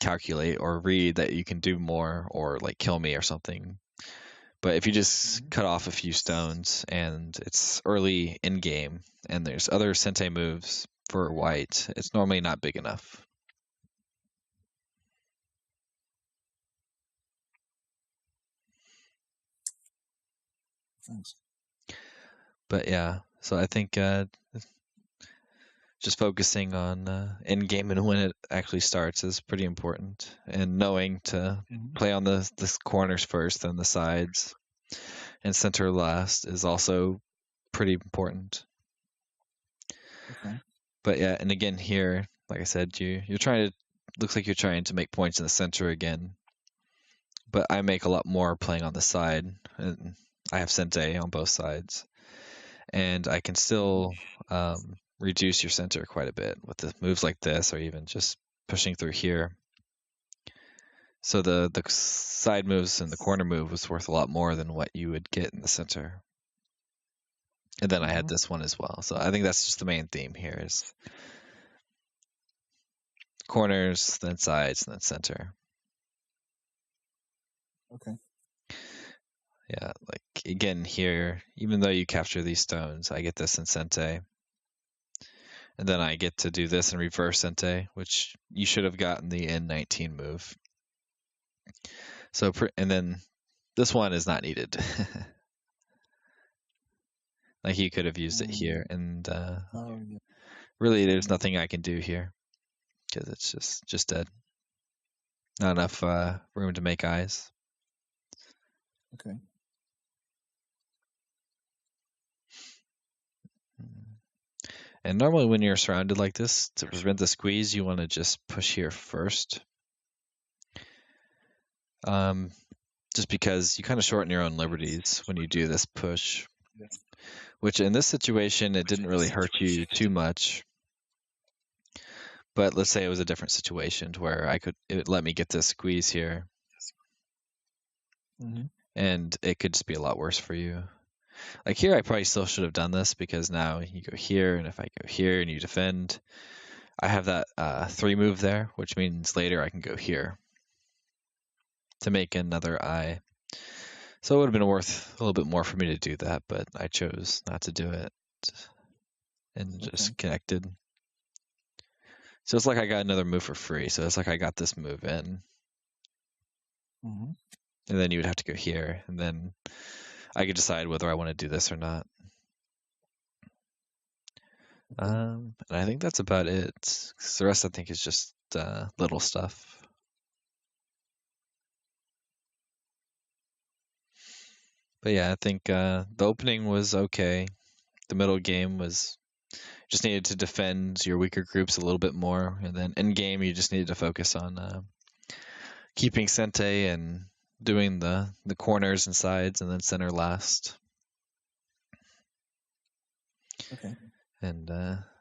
calculate or read that you can do more or like kill me or something. But if you just cut off a few stones and it's early in game and there's other Sente moves for white, it's normally not big enough. Thanks. But yeah, so I think just focusing on end game and when it actually starts is pretty important, and knowing to play on the corners first, then the sides, and center last is also pretty important. Okay. But yeah, and again here, like I said, you're trying to, looks like you're trying to make points in the center again. But I make a lot more playing on the side, and I have Sente on both sides, and I can still reduce your center quite a bit with the moves like this, or even just pushing through here. So the side moves and the corner move was worth a lot more than what you would get in the center. And then I had this one as well. So I think that's just the main theme here is corners, then sides, and then center. Okay. Yeah, like again here, even though you capture these stones, I get this in Sente. And then I get to do this in reverse Sente, which you should have gotten the N19 move. So, and then this one is not needed. Like you could have used it here, and really there's nothing I can do here because it's just dead. Not enough room to make eyes. Okay. And normally when you're surrounded like this, to prevent the squeeze, you want to just push here first. Just because you kind of shorten your own liberties when you do this push. Which in this situation, it didn't really hurt you too much. But let's say it was a different situation where it would let me get this squeeze here. And it could just be a lot worse for you. Like here, I probably still should have done this because now you go here, and if I go here and you defend, I have that 3 move there, which means later I can go here to make another eye. So it would have been worth a little bit more for me to do that, but I chose not to do it and just connected. So it's like I got another move for free. So it's like I got this move in. And then you would have to go here, and then I could decide whether I want to do this or not. And I think that's about it. 'Cause the rest I think is just little stuff. But yeah, I think the opening was okay. The middle game was just needed to defend your weaker groups a little bit more, and then in game you just needed to focus on keeping Sente and doing the corners and sides, and then center last. Okay. And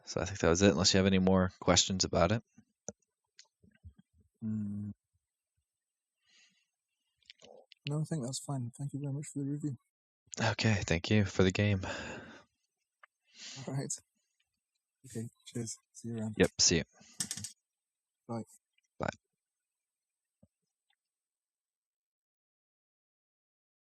so I think that was it. Unless you have any more questions about it. No, I think that's fine. Thank you very much for the review. Okay, thank you for the game. All right. Okay, cheers. See you around. Yep, see you. Bye. Bye.